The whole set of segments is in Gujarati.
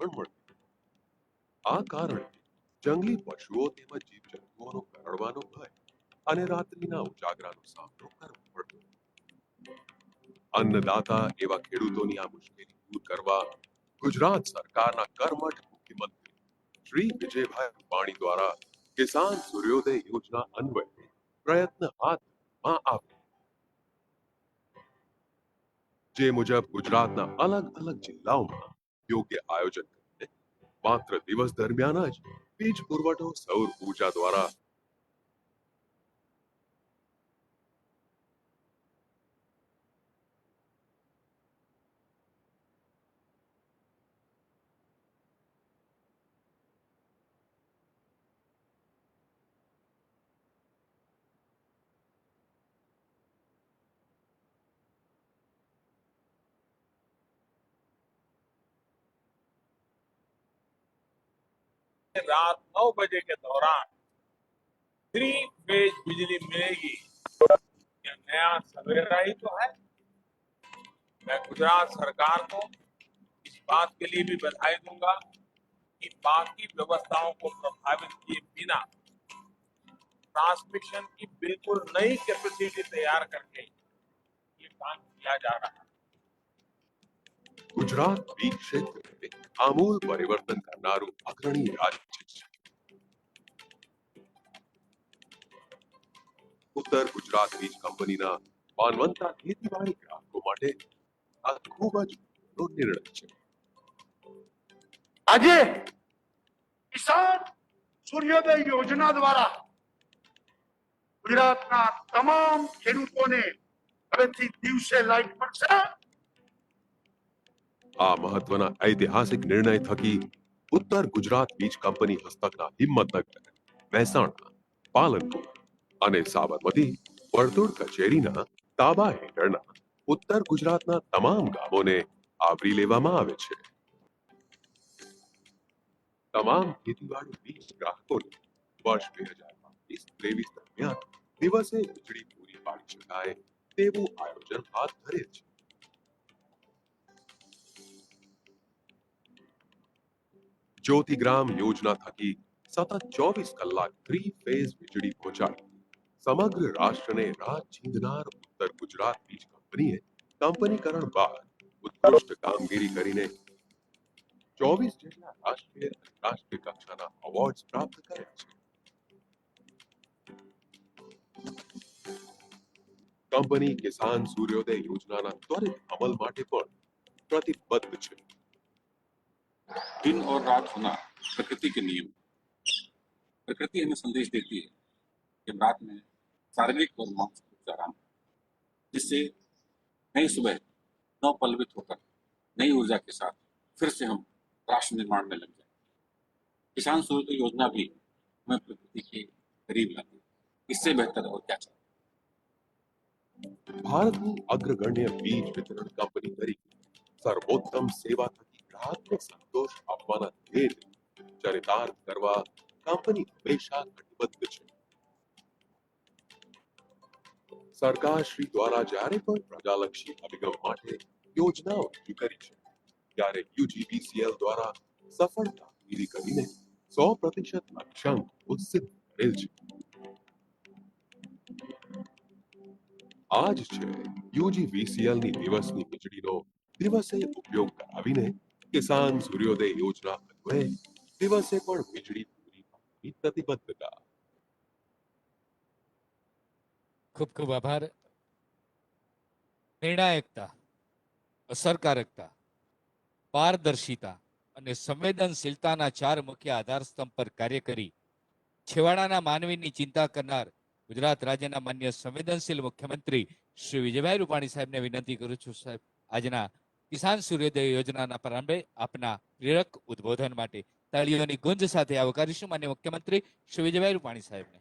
રક્ષણ મળતું. આ કારણે જંગલી પશુઓ તેમજ જીવજંતુઓનો કરડવાનો ભય અને રાત્રિના ઉજાગરાનો સામનો કરવો પડતો. અન્નદાતા એવા ખેડૂતોની આ મુશ્કેલી દૂર કરવા ગુજરાત સરકારના કર્મઠ મુખ્યમંત્રી શ્રી વિજયભાઈ રૂપાણી દ્વારા કિસાન સૂર્યોદય યોજના અન્વયે પ્રયત્ન હાથ ધરવામાં આવ્યો. જે મુજબ ગુજરાતના અલગ અલગ જિલ્લાઓમાં યોગ્ય આયોજન કરીને માત્ર દિવસ દરમિયાન જ વીજ પુરવઠો સૌર ઉર્જા દ્વારા रात 9 बजे के दौरान 3 फेज बिजली मिलेगी। यह नया सवेरा ही तो है। मैं गुजरात सरकार को इस बात के लिए भी बधाई दूंगा कि बाकी व्यवस्थाओं को प्रभावित किए बिना ट्रांसमिशन की बिल्कुल नई कैपेसिटी तैयार करके ये काम किया जा रहा है। गुजरात बीज क्षेत्र में आमूल परिवर्तन करनारू अग्रणी राज्य છે. ઉત્તર ગુજરાત બીજ કંપનીના માનવંતા ખેતીવાડી ગ્રાહકો માટે આ ખૂબ જ મોટો નિર્ણય છે. આજે કિસાન સૂર્યોદય યોજના દ્વારા ગુજરાતના તમામ ખેડૂતોને હવેથી દિવસે લાઈટ મળશે. આ મહત્વના ઐતિહાસિક નિર્ણય થકી ઉત્તર ગુજરાત બીજ કંપની હસ્તકના હિંમતનગર, મહેસાણા, પાલનપુર અને સાબરમતી વર્તુળ કચેરીના તાબા હેઠળના ઉત્તર ગુજરાતના તમામ ગામોને આવરી લેવામાં આવે છે. તમામ ખેતીવાડી બીજ ગ્રાહકોને વર્ષ 2022-23 દરમિયાન દિવસે વીજળી પૂરી પાડી શકાય તેવું આયોજન હાથ ધરેલ છે. જ્યોતિગ્રામ યોજના થકી સતત 24 કલાક 3 ફેઝ વીજળી પહોંચાડી સમગ્ર રાષ્ટ્રને રાહ ચીંધનાર ઉત્તર ગુજરાત બીજ કંપનીએ કંપનીકરણ બાદ ઉત્કૃષ્ટ કામગીરી કરીને 24 જેટલા રાષ્ટ્રીય અને રાષ્ટ્રીય કક્ષાના એવોર્ડ્સ પ્રાપ્ત કર્યા છે. કંપની કિસાન સૂર્યોદય યોજનાના ત્વરિત અમલ માટે પણ પ્રતિબદ્ધ છે. दिन और रात होना प्रकृति के नियम। प्रकृति हमें संदेश देती है कि रात में शारीरिक और मानसिक रूप से आराम, जिससे नई सुबह नवपल्लवित होकर नई ऊर्जा के साथ फिर से हम राष्ट्र निर्माण में लग जाए। किसान सूर्योदय योजना भी हमें प्रकृति के करीब लाती है। इससे बेहतर और क्या चाहिए। ભારતની અગ્રગણ્ય બીજ વિતરણ કંપની તરીકે સર્વોત્તમ સેવા થકી ગ્રાહકને સંતોષ આપવાના ધ્યેયને ચરિતાર્થ કરવા કંપની હંમેશા કટિબદ્ધ છે. સરકાર શ્રી દ્વારા જ્યારે પણ પ્રજાલક્ષી અભિગમ માટે યોજનાઓ રજૂ કરી છે ત્યારે યુજીવીસીએલ દ્વારા સફળ કામગીરી કરીને 100% લક્ષ્યાંક સિદ્ધ કરેલ છે. આજ છે યુજીવીસીએલ ની દિવસની વીજળીનો દિવસે ઉપયોગ કરાવીને કિસાન સૂર્યોદય યોજના અન્વયે દિવસે પણ વીજળી પૂરી પાડવાની પ્રતિબદ્ધતા. ખૂબ ખૂબ આભાર. નિર્ણાયકતા, અસરકારકતા, પારદર્શિતા અને સંવેદનશીલતાના 4 મુખ્ય આધારસ્તંભ પર કાર્ય કરી છેવાડાના માનવીની ચિંતા કરનાર ગુજરાત રાજ્યના માન્ય સંવેદનશીલ મુખ્યમંત્રી શ્રી વિજયભાઈ રૂપાણી સાહેબને વિનંતી કરું છું, સાહેબ, આજના કિસાન સૂર્યોદય યોજનાના પ્રારંભે આપના પ્રેરક ઉદ્બોધન માટે તાળીઓની ગુંજ સાથે આવકારીશું માન્ય મુખ્યમંત્રી શ્રી વિજયભાઈ રૂપાણી સાહેબને.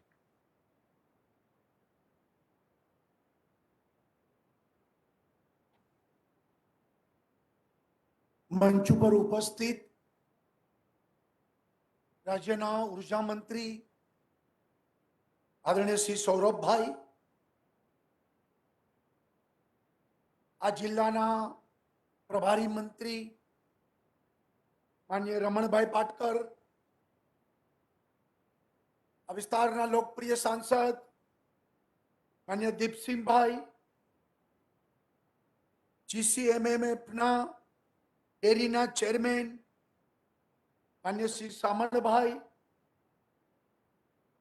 મંચ પર ઉપસ્થિત રાજ્યના ઉર્જા મંત્રી આદરણીય શ્રી સૌરભભાઈ, આ જિલ્લાના પ્રભારી મંત્રી માનનીય રમણભાઈ પાટકર, આ વિસ્તારના લોકપ્રિય સાંસદ માનનીય દીપસિંહભાઈ, GCMMFના ડેરીના ચેરમેન માન્ય શ્રી સામણભાઈ,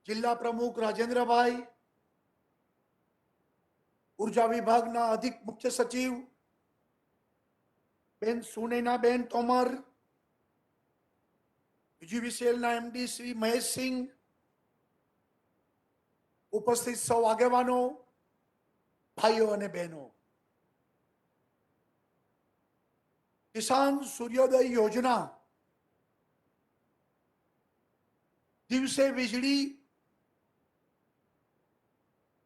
જિલ્લા પ્રમુખ રાજેન્દ્રભાઈ, ઉર્જા વિભાગના અધિક મુખ્ય સચિવ બેન સુનૈનાબેન તોમર, UGVCLના MD શ્રી મહેશસિંહ, ઉપસ્થિત સૌ આગેવાનો, ભાઈઓ અને બહેનો, કિસાન સૂર્યોદય યોજના દિવસે વીજળી,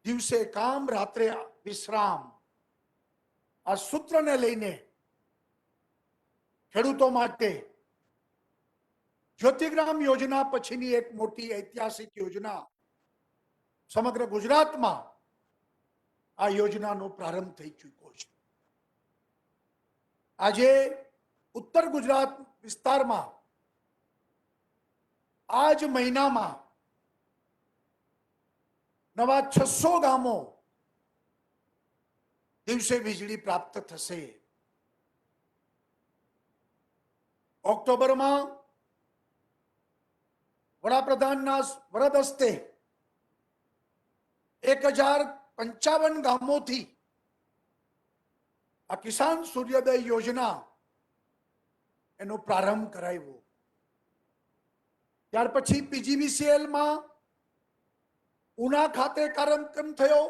દિવસે કામ, રાત્રે વિશ્રામ, આ સૂત્રને લઈને ખેડૂતો માટે જ્યોતિગ્રામ યોજના પછીની એક મોટી ઐતિહાસિક યોજના સમગ્ર ગુજરાતમાં આ યોજનાનો પ્રારંભ થઈ ચૂક્યો છે. આજે ઉત્તર ગુજરાત વિસ્તારમાં આ જ મહિનામાં નવા 600 ગામો દિવસે વીજળી પ્રાપ્ત થશે. ઓક્ટોબરમાં વડાપ્રધાનના વરદ હસ્તે 1055 ગામોથી આ કિસાન સૂર્યોદય યોજના એનો પ્રારંભ કરાવ્યો. ત્યાર પછી PGVCLમાં ઉના ખાતે કાર્યક્રમ થયો,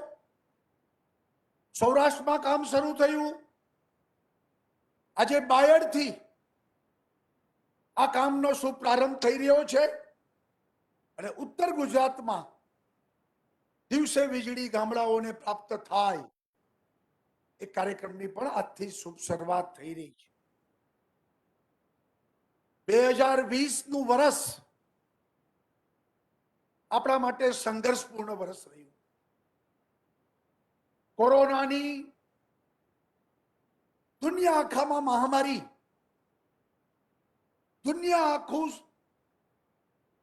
સૌરાષ્ટ્રમાં કામ શરૂ થયું. આજે બાયડથી આ કામનો શુભ પ્રારંભ થઈ રહ્યો છે અને ઉત્તર ગુજરાતમાં દિવસે વીજળી ગામડાઓને પ્રાપ્ત થાય એ કાર્યક્રમની પણ આજથી શુભ શરૂઆત થઈ રહી છે. 2020નું વર્ષ આપણા માટે સંઘર્ષપૂર્ણ વર્ષ રહ્યું. કોરોનાની દુનિયા આખામાં મહામારી, દુનિયા આખું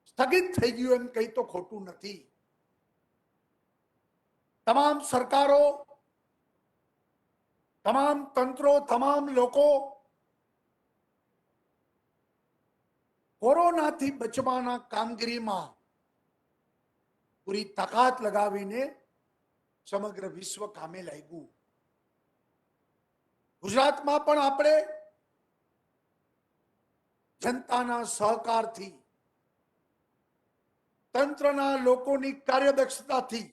સ્થગિત થઈ ગયું એમ કહી તો ખોટું નથી. તમામ સરકારો, તમામ તંત્રો, તમામ લોકો કોરોનાથી બચવાના કામગીરીમાં પૂરી તાકાત લગાવીને સમગ્ર વિશ્વ કામે લાગ્યું. ગુજરાતમાં પણ આપણે જનતાના સહકારથી, તંત્રના લોકોની કાર્યદક્ષતાથી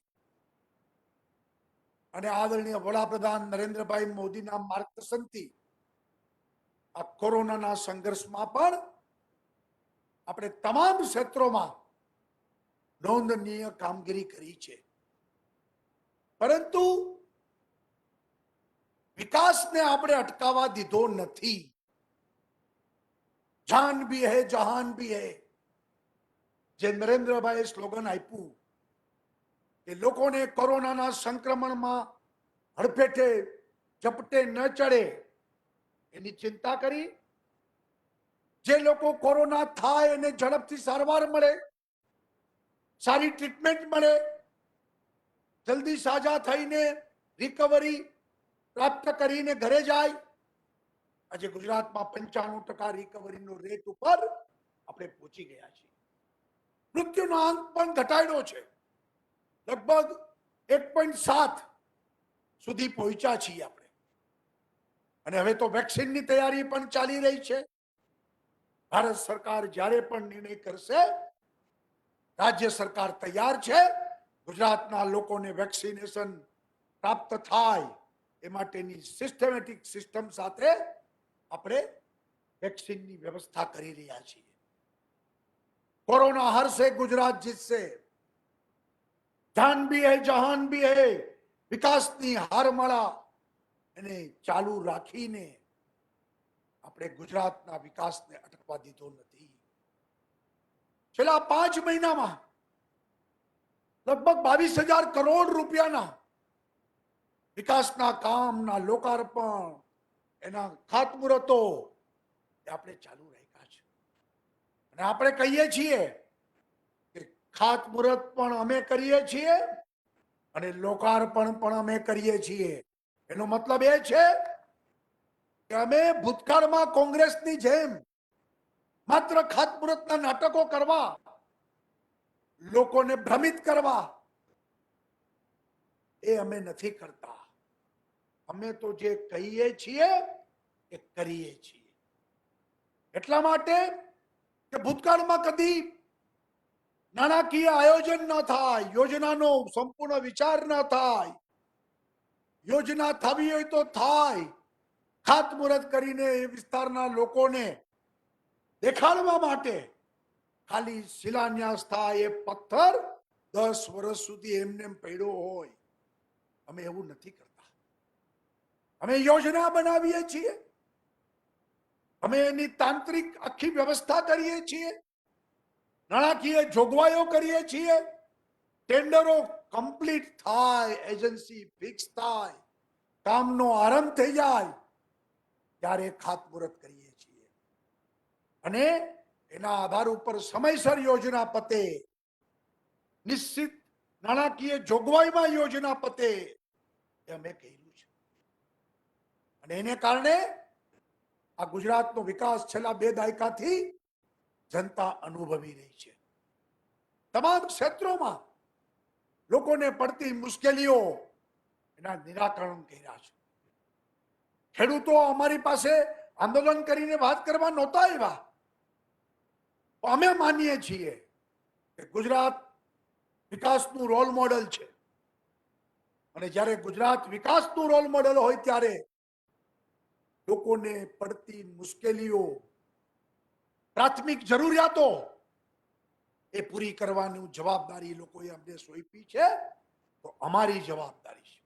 અને આદરણીય વડાપ્રધાન નરેન્દ્રભાઈ મોદીના માર્ગદર્શનથી આ કોરોનાના સંઘર્ષમાં પણ આપણે તમામ ક્ષેત્રોમાં નોંધનીય કામગીરી કરી છે. પરંતુ વિકાસને આપણે અટકાવવા દીધો નથી. જાન ભી હૈ જહાન ભી હૈ, જે નરેન્દ્રભાઈએ સ્લોગન આપ્યું કે લોકોને કોરોનાના સંક્રમણમાં હડફેટે ઝપટે ન ચડે એની ચિંતા કરી. જે લોકો કોરોના થાય એને ઝડપથી સારવાર મળે, સારી ટ્રીટમેન્ટ મળે, જલ્દી સાજા થઈને રિકવરી પ્રાપ્ત કરીને ઘરે જાય. આજે ગુજરાતમાં 95% રિકવરીનો રેટ ઉપર આપણે પહોંચી ગયા છીએ. મૃત્યુનો આંક પણ ઘટાડ્યો છે, લગભગ 1.7 સુધી પહોંચ્યા છીએ આપણે. અને હવે તો વેક્સિનની તૈયારી પણ ચાલી રહી છે. ભારત સરકાર જ્યારે પણ નિર્ણય કરશે, રાજ્ય સરકાર તૈયાર છે ગુજરાતના લોકોને વેક્સિનેશન પ્રાપ્ત થાય એ માટેની સિસ્ટમેટિક સિસ્ટમ સાથે આપણે વેક્સિનની વ્યવસ્થા કરી રહ્યા છીએ. કોરોના હારશે, ગુજરાત જીતશે. જાન ભી હૈ જહાન ભી હૈ, વિકાસની હારમાળા એને ચાલુ રાખીને આપણે ગુજરાતના વિકાસને અટકવા દીધો નથી. છેલ્લા 5 મહિનામાં લગભગ 22,000 કરોડ રૂપિયાના વિકાસના કામના લોકાર્પણ, એના ખાતમુહૂર્તો આપણે ચાલુ રાખ્યા છે. અને આપણે કહીએ છીએ કે ખાતમુહૂર્ત પણ અમે કરીએ છીએ અને લોકાર્પણ પણ અમે કરીએ છીએ. એનો મતલબ એ છે કે અમે ભૂતકાળમાં કોંગ્રેસની જેમ માત્ર ખાતમુહૂર્તના નાટકો કરવા, લોકોને ભ્રમિત કરવા, એ અમે નથી કરતા. અમે તો જે કહીએ છીએ એ કરીએ છીએ. એટલા માટે કે ભૂતકાળમાં કદી નાણાકીય આયોજન ન થાય, યોજનાનો સંપૂર્ણ વિચાર ન થાય, યોજના થવી હોય તો થાય, ખાતમુહૂર્ત કરીને એ વિસ્તારના લોકોને દેખાડવા માટે ખાલી શિલાન્યાસ થાય, એ પથ્થર 10 વર્ષ સુધી એમને પડ્યો હોય. અમે એવું નથી કરતા. અમે યોજના બનાવીએ છીએ, અમે એની તાંત્રિક આખી વ્યવસ્થા કરીએ છીએ, નાણાકીય જોગવાઈઓ કરીએ છીએ, ટેન્ડરો કમ્પ્લીટ થાય, એજન્સી ફિક્સ થાય, કામનો આરંભ થઈ જાય ત્યારે ખાતમુહૂર્ત કરીએ છીએ. અને એના આધાર ઉપર સમયસર યોજના પતે, નિશ્ચિત નાણાકીય જોગવાઈમાં યોજના પતે, એ અમે કર્યું છે. અને એને કારણે આ ગુજરાતનો વિકાસ છેલ્લા 2 દાયકાથી જનતા અનુભવી રહી છે. તમામ ક્ષેત્રોમાં લોકોને પડતી મુશ્કેલીઓ એના નિરાકરણ કર્યા છે. ખેડૂતો અમારી પાસે આંદોલન કરીને વાત કરવા નહોતા આવ્યા. અમે માનીએ છીએ કે ગુજરાત વિકાસનું રોલ મોડલ છે. અને જ્યારે ગુજરાત વિકાસનું રોલ મોડલ હોય ત્યારે લોકોને પડતી મુશ્કેલીઓ, પ્રાથમિક જરૂરિયાતો એ પૂરી કરવાની જવાબદારી લોકોએ અમને સોંપી છે. તો અમારી જવાબદારી છે.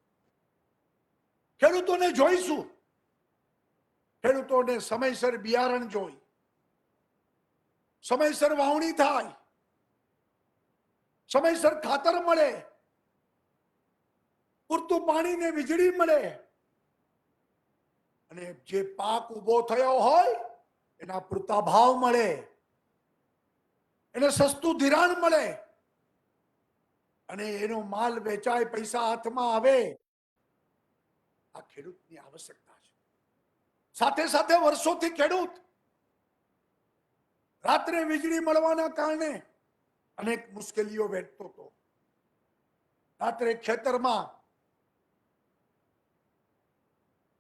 ખેડૂતોને જોઈશું, ખેડૂતોને સમયસર બિયારણ જોઈ, સમયસર વાવણી થાય, સમયસર ખાતર મળે, પૂરતું પાણી ને વીજળી મળે, અને જે પાક ઉભો થયો હોય એના પૂરતા ભાવ મળે, એને સસ્તું ધિરાણ મળે, અને એનો માલ વેચાય, પૈસા હાથમાં આવે. આ ખેડૂતની આવશ્યકતા છે. સાથે સાથે વર્ષોથી ખેડૂત રાત્રે વીજળી મળવાના કારણે અનેક મુશ્કેલીઓ વેઠતો હતો. રાત્રે ખેતરમાં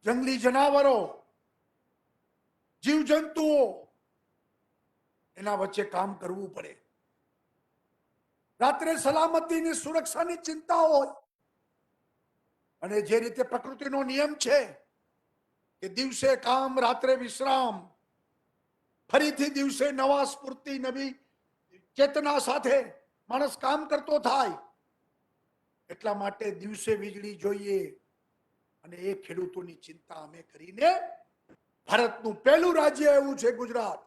જંગલી જનાવરો, જીવજંતુઓ, એના વચ્ચે કામ કરવું પડે. રાત્રે સલામતીની, સુરક્ષાની ચિંતા હોય. અને જે રીતે પ્રકૃતિનો નિયમ છે કે દિવસે કામ, રાત્રે વિશ્રામ, ફરીથી દિવસે નવા સ્ફૂર્તિ, નવી ચેતના સાથે માણસ કામ કરતો થાય. એટલા માટે દિવસે વીજળી જોઈએ. અને એ ખેડૂતોની ચિંતા અમે કરીને ભારતનું પહેલું રાજ્ય એવું છે ગુજરાત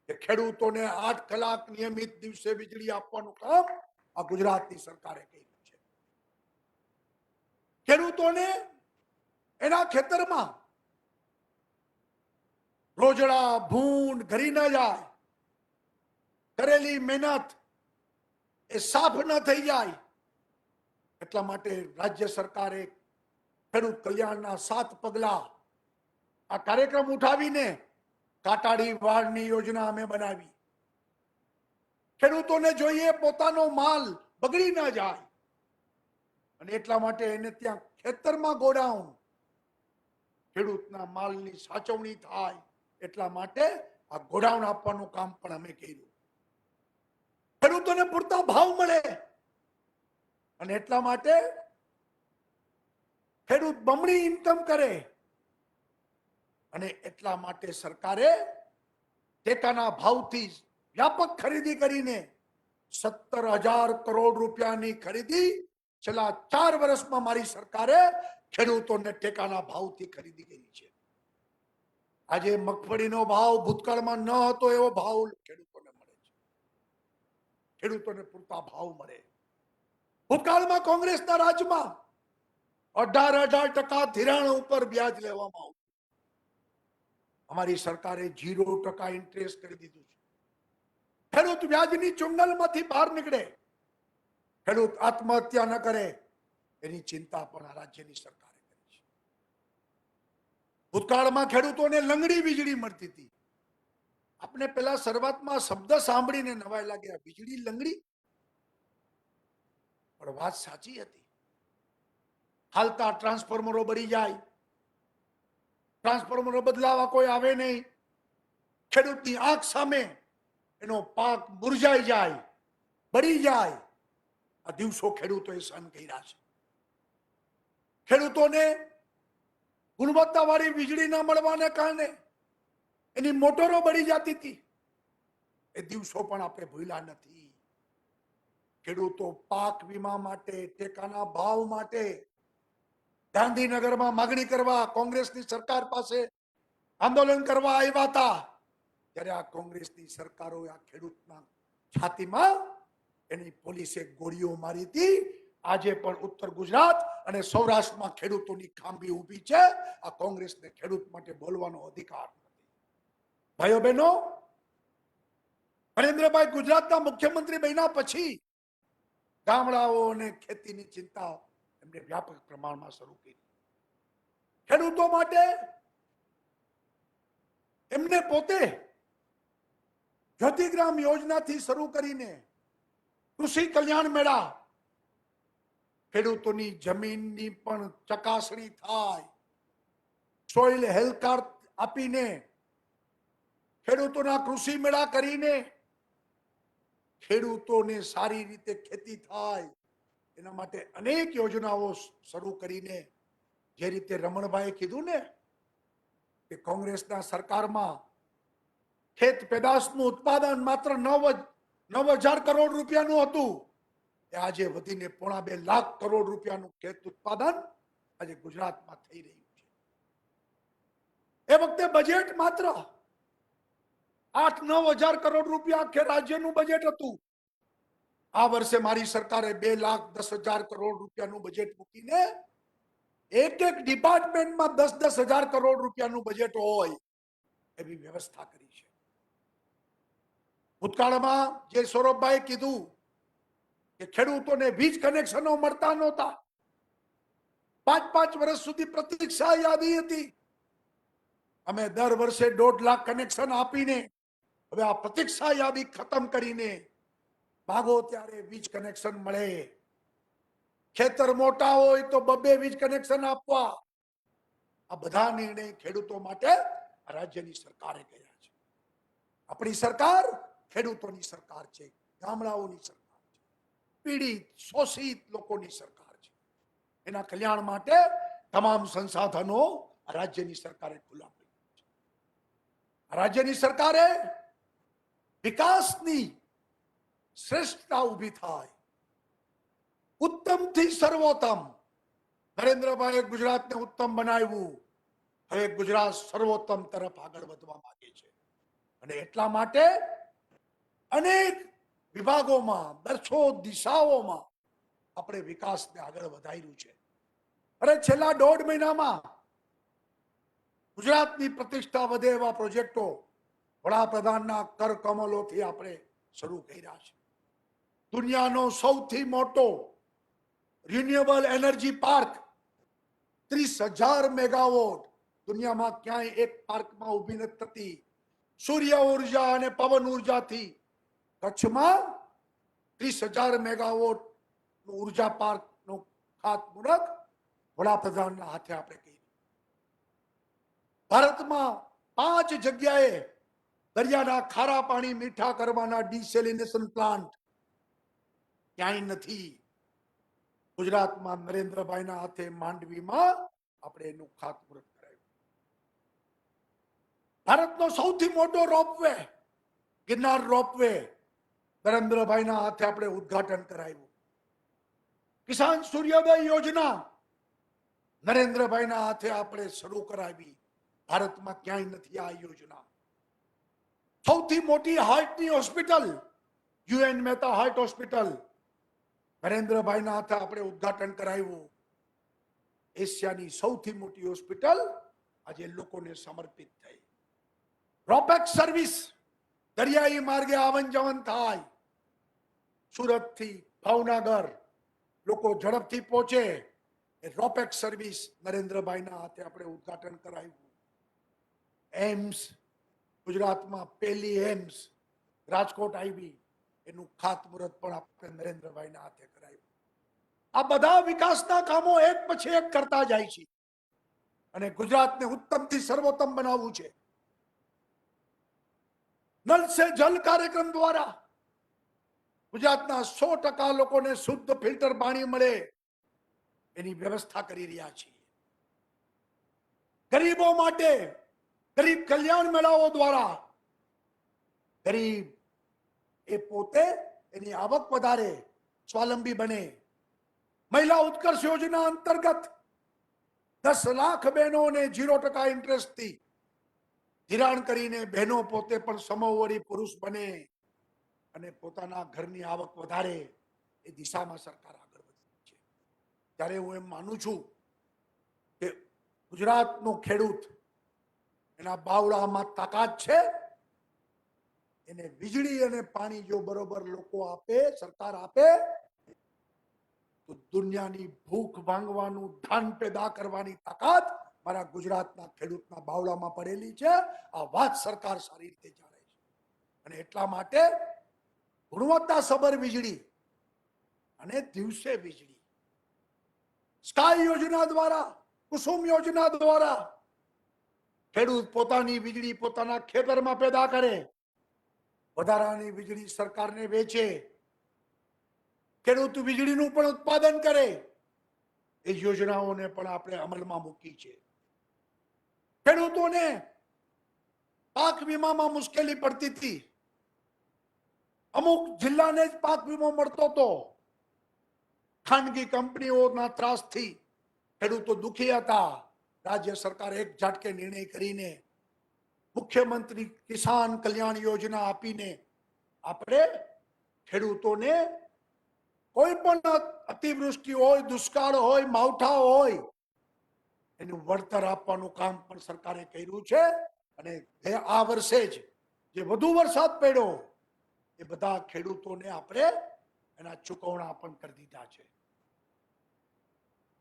કે ખેડૂતોને 8 કલાક નિયમિત દિવસે વીજળી આપવાનું કામ આ ગુજરાતની સરકારે કર્યું છે. ખેડૂતોને એના ખેતરમાં રોજડા, ભૂંડ ઘરી ન જાય, કરેલી મહેનત એ સાફ ન થઈ જાય. એટલા માટે રાજ્ય સરકારે ખેડૂત કલ્યાણના 7 પગલા આ કાર્યક્રમ ઉઠાવીને કાટાડી વાળની યોજના અમે બનાવી. ખેડૂતોને જોઈએ પોતાનો માલ બગડી ન જાય, અને એટલા માટે એને ત્યાં ખેતરમાં ગોડાઉન, ખેડૂતના માલની સાચવણી થાય. એટલા માટે આ ગોડાઉન આપવાનું કામ પણ અમે કર્યું. ખેડૂતોને પૂરતા ભાવ મળે, અને એટલા માટે ખેડૂત બમણી ઇન્કમ કરે. અને એટલા માટે સરકારે ટેકાના ભાવથી વ્યાપક ખરીદી કરીને 17,000 કરોડ રૂપિયાની ખરીદી છેલ્લા 4 વર્ષમાં મારી સરકારે ખેડૂતોને ટેકાના ભાવથી ખરીદી કરી છે. આજે મગફળીનો ભાવ ભૂતકાળમાં ન હતો એવો ભાવ ખેડૂતોને મળે છે. ખેડૂતોને પૂરતા ભાવ મળે. ભૂતકાળમાં કોંગ્રેસના રાજમાં 18% ધિરાણ ઉપર વ્યાજ લેવામાં આવતું. અમારી સરકારે 0% ઇન્ટરેસ્ટ કરી દીધું છે. ખેડૂત વ્યાજની ચુંગલમાંથી બહાર નીકળે, ખેડૂત આત્મહત્યા ન કરે, એની ચિંતા પણ આ રાજ્યની સરકારે કરી છે. ભૂતકાળમાં ખેડૂતોને લંગડી વીજળી મળતી હતી. આપણે પેલા શરૂઆતમાં શબ્દ સાંભળીને નવાઈ લાગ્યા, વીજળી લંગડી, પણ વાત સાચી હતી. હાલતા ટ્રાન્સફોર્મરો બળી જાય, ટ્રાન્સફોર્મરો બદલાવા કોઈ આવે નહીં, ખેડૂતની આંખ સામે એનો પાક મુરઝાઈ જાય, બળી જાય. આ દિવસો ખેડૂતોએ સહન કર્યા છે. ખેડૂતોને ગુણવત્તાવાળી વીજળી ન મળવાને કારણે એની મોટરો બળી જતી હતી. એ દિવસો પણ આપણે ભૂલ્યા નથી. ખેડૂતો પાક વીમા માટે, ટેકાના ભાવ માટે ગાંધીનગરમાં માગણી કરવા કોંગ્રેસની સરકાર પાસે આંદોલન કરવા આવ્યા હતા. ત્યારે આ કોંગ્રેસની સરકારોએ આ ખેડૂતના છાતીમાં એની પોલીસે ગોળીઓ મારી હતી. આજે પણ ઉત્તર ગુજરાત અને સૌરાષ્ટ્રમાં ખેડૂતોની ખાંભી ઊભી છે. આ કોંગ્રેસને ખેડૂત માટે બોલવાનો અધિકાર નથી. ભાઈઓ બહેનો, નરેન્દ્રભાઈ ગુજરાતના મુખ્યમંત્રી બન્યા પછી ગામડાઓ અને ખેતીની ચિંતા એમને વ્યાપક પ્રમાણમાં શરૂ કરી. ખેડૂતો માટે એમને પોતે જ્યોતિગ્રામ યોજનાથી શરૂ કરીને કૃષિ કલ્યાણ મેળા, ખેડૂતોની જમીનની પણ ચકાસણી થાય, સોઇલ હેલ્થ કાર્ડ આપીને ખેડૂતોના કૃષિ મેળા કરીને ખેડૂતોને સારી રીતે ખેતી થાય એના માટે અનેક યોજનાઓ શરૂ કરીને, જે રીતે રમણભાઈએ કીધું ને કે કોંગ્રેસના સરકારમાં ખેત પેદાશનું ઉત્પાદન માત્ર 9,000 કરોડ રૂપિયાનું હતું, એ આજે વધીને 2.5 લાખ કરોડ રૂપિયાનું ખેત ઉત્પાદન આજે ગુજરાતમાં થઈ રહ્યું છે. એ વખતે બજેટ માત્ર 8-9 હજાર કરોડ રૂપિયા આખે રાજ્યનું બજેટ હતું. આ વર્ષે મારી સરકારે 2,10,000 કરોડ રૂપિયાનું બજેટ મૂકીને એક ડિપાર્ટમેન્ટમાં 10,000 કરોડ રૂપિયાનું બજેટ હોય એવી વ્યવસ્થા કરી છે. ભૂતકાળમાં જે સૌરભભાઈએ કીધું કે ખેડૂતોને વીજ કનેક્શનો મળતા નહોતા, 5 વર્ષ સુધી પ્રતીક્ષા યાદી હતી. અમે દર વર્ષે 1.5 લાખ કનેક્શન આપીને હવે આ પ્રતીક્ષા યાદી ખતમ કરીને માગો ત્યારે વીજ કનેક્શન મળે. ખેતર મોટા હોય તો 2 વીજ કનેક્શન આપવા. આ બધા નિર્ણય ખેડૂતો માટે રાજ્યની સરકારે કર્યા છે. આપણી સરકાર ખેડૂતોની સરકાર છે, ગામડાઓની સરકાર છે, પીડિત શોષિત લોકોની સરકાર છે. એના કલ્યાણ માટે તમામ સંસાધનો રાજ્યની સરકારે ખુલ્લા પાડ્યા છે. રાજ્યની સરકારે વિકાસની શ્રેષ્ઠતા ઊભી થાય, ઉત્તમથી સર્વોત્તમ. નરેન્દ્રભાઈએ ગુજરાતને ઉત્તમ બનાવ્યું, હવે ગુજરાત સર્વોત્તમ તરફ આગળ વધવા માંગે છે. અને એટલા માટે અનેક વિભાગોમાં, દર્શો દિશાઓમાં આપણે વિકાસને આગળ વધાર્યું છે. અરે છેલ્લા 1.5 મહિનામાં ગુજરાતની પ્રતિષ્ઠા વધે એવા પ્રોજેક્ટો વડાપ્રધાનના કરકમલોથી આપણે શરૂ કર્યા છે. દુનિયાનો સૌથી મોટો રિન્યુએબલ એનર્જી પાર્ક 30,000 મેગાવોટ, દુનિયામાં ક્યાંય એક પાર્કમાં ઊભી નથી થતી. સૂર્ય ઉર્જા અને પવન ઉર્જાથી કચ્છમાં 30,000 મેગાવોટ ઉર્જા પાર્કનું ખાતમુહૂર્ત વડાપ્રધાનના હાથે આપણે કર્યું. ભારતમાં 5 જગ્યાએ દરિયાના ખારા પાણી મીઠા કરવાના ડિસેલિનેશન પ્લાન્ટ ક્યાંય નથી. ગુજરાતમાં નરેન્દ્રભાઈના હાથે માંડવીમાં આપણે એનું ખાતમુહૂર્ત કરાવ્યું. ભારતનો સૌથી મોટો રોપવે, ગિરનાર રોપવે, નરેન્દ્રભાઈના હાથે આપણે ઉદ્ઘાટન કરાવ્યું. કિસાન સૂર્યોદય યોજના નરેન્દ્રભાઈના હાથે આપણે શરૂ કરાવી. ભારતમાં ક્યાંય નથી આ યોજના. સૌથી મોટી હાર્ટની hospital, UN Mehta heart hospital, નરેન્દ્રભાઈના હાથે આપણે ઉદ્ઘાટન કરાવ્યું. એશિયાની સૌથી મોટી હોસ્પિટલ આજે લોકોને સમર્પિત થઈ. રોપેક્સ સર્વિસ દરિયાઈ માર્ગે આવન જવન થાય, સુરત થી ભાવનગર લોકો ઝડપથી પહોંચે, એ રોપેક્સ સર્વિસ નરેન્દ્રભાઈના હાથે આપણે ઉદ્ઘાટન કરાવ્યું. એમ્સ, ગુજરાતમાં પહેલી એમ્સ રાજકોટ આવી, એનું ખાતમુહૂર્ત પણ આપણે નરેન્દ્રભાઈના હાથે કરાવ્યું. આ બધા વિકાસના કામો એક પછી એક કરતા જાય છે અને ગુજરાતને ઉત્તમથી સર્વોત્તમ બનાવવું છે. નલ સે જલ કાર્યક્રમ દ્વારા ગુજરાતના 100% લોકોને શુદ્ધ ફિલ્ટર પાણી મળે એની વ્યવસ્થા કરી રહ્યા છીએ. ગરીબો માટે ગરીબ કલ્યાણ મેળાઓ દ્વારા ગરીબ એ પોતે એની આવક વધારે, સ્વાવલંબી બને. મહિલા ઉત્કર્ષ યોજના અંતર્ગત 10 લાખ બહેનોને 0% ઇન્ટરેસ્ટથી ધિરાણ કરીને બહેનો પોતે પણ સમવયની પુરુષ બને અને પોતાના ઘરની આવક વધારે, એ દિશામાં સરકાર આગળ વધી છે. ત્યારે હું એમ માનું છું કે ગુજરાતનો ખેડૂત, એના બાવળામાં તાકાત છે. એને વીજળી અને પાણી જો બરોબર લોકો આપે, સરકાર આપે, તો દુનિયાની ભૂખ ભાંગવાનું, ધાન પેદા કરવાની તાકાત મારા ગુજરાતના ખેડૂતના બાવળામાં પડેલી છે. આ વાત સરકાર સારી રીતે જાણે છે અને એટલા માટે ગુણવત્તાસભર વીજળી અને દિવસે વીજળી, સ્કાય યોજના દ્વારા, કુસુમ યોજના દ્વારા ખેડૂત પોતાની વીજળી પોતાના ખેતરમાં પેદા કરે, વધારાની વીજળી સરકારને વેચે, ખેડૂત વીજળીનું પણ ઉત્પાદન કરે. એ યોજનાઓને પણ આપણે અમલમાં મૂકી છે. ખેડૂતોને પાક વીમામાં મુશ્કેલી પડતી હતી. અમુક જિલ્લાને જ પાક વીમો મળતો હતો. ખાનગી કંપનીઓના ત્રાસથી ખેડૂતો દુખી હતા. રાજ્ય સરકાર એક ઝાટકે નિર્ણય કરીને મુખ્યમંત્રી કિસાન કલ્યાણ યોજના આપીને આપણે ખેડૂતોને કોઈ પણ અતિવૃષ્ટિ હોય, દુષ્કાળ હોય, માવઠા હોય, એનું વળતર આપવાનું કામ પણ સરકારે કર્યું છે. અને આ વર્ષે જ જે વધુ વરસાદ પડ્યો એ બધા ખેડૂતોને આપણે એના ચૂકવણા પણ કરી દીધા છે.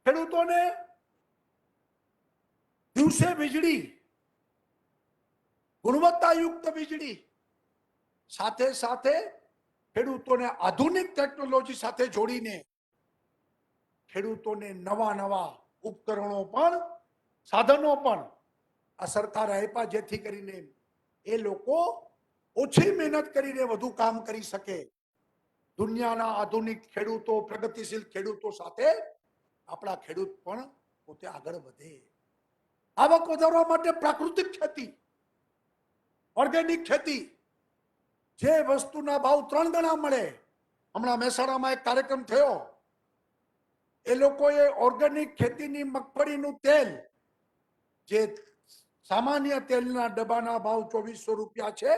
ખેડૂતોને દિવસે વીજળી, ગુણવત્તાયુક્ત વીજળી, સાથે સાથે ખેડૂતોને આધુનિક ટેકનોલોજી સાથે જોડીને ખેડૂતોને નવા ઉપકરણો પણ, સાધનો પણ આ સરકારે આપ્યા, જેથી કરીને એ લોકો ઓછી મહેનત કરીને વધુ કામ કરી શકે. દુનિયાના આધુનિક ખેડૂતો, પ્રગતિશીલ ખેડૂતો સાથે આપણા ખેડૂત પણ પોતે આગળ વધે. આવક વધારવા માટે પ્રાકૃતિક ખેતી, ઓર્ગેનિક ખેતી, જે વસ્તુના ભાવ 3 ગણા મળે. હમણાં મહેસાણામાં એક કાર્યક્રમ થયો. એ લોકોએ ઓર્ગેનિક ખેતીની મગફળીનું તેલ, જે સામાન્ય તેલના ડબ્બાના ભાવ 2400 રૂપિયા છે,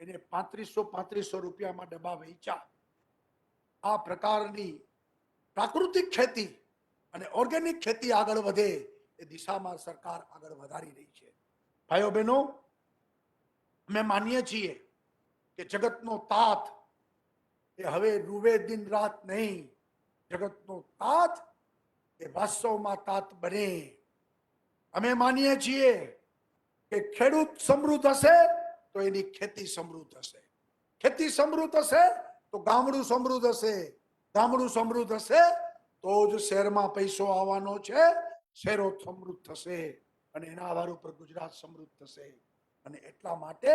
એને 3500 રૂપિયામાં ડબ્બા વેચ્યા. આ પ્રકારની પ્રાકૃતિક ખેતી અને ઓર્ગેનિક ખેતી આગળ વધે એ દિશામાં સરકાર આગળ વધારી રહી છે. ભાઈઓ બહેનો, અમે માનીએ છીએ કે જગતનો તાત એ હવે રૂવે દિન રાત નહીં, જગતનો તાત એ વાસ્તવમાં તાત બને. અમે માનીએ છીએ કે ખેડૂત સમૃદ્ધ હશે તો એની ખેતી સમૃદ્ધ હશે, ખેતી સમૃદ્ધ હશે તો ગામડું સમૃદ્ધ હશે, ગામડું સમૃદ્ધ હશે તો જ શહેરમાં પૈસો આવવાનો છે, શહેરો સમૃદ્ધ થશે અને એના આધાર ઉપર ગુજરાત સમૃદ્ધ થશે. અને એટલા માટે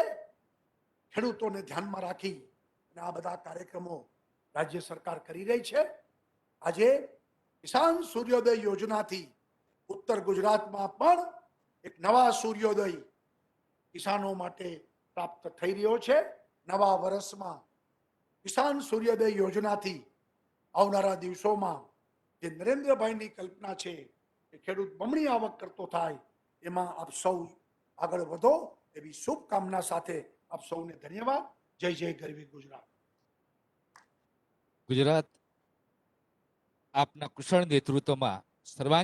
ખેડૂતોને ધ્યાનમાં રાખી અને આ બધા કાર્યક્રમો રાજ્ય સરકાર કરી રહી છે. આજે કિસાન સૂર્યોદય યોજનાથી ઉત્તર ગુજરાતમાં પણ એક નવા સૂર્યોદય કિસાનો માટે પ્રાપ્ત થઈ રહ્યો છે. નવા વર્ષમાં કિસાન સૂર્યોદય યોજનાથી આવનારા દિવસોમાં જે નરેન્દ્રભાઈની કલ્પના છે કે ખેડૂત બમણી આવક કરતો થાય, એમાં આપ સૌ આગળ વધો એવી શુભકામના સાથે આપ સૌને ધન્યવાદ. જય જય ગરવી ગુજરાત. ગુજરાત આપના કુશળ નેતૃત્વમાં સર્વાંગી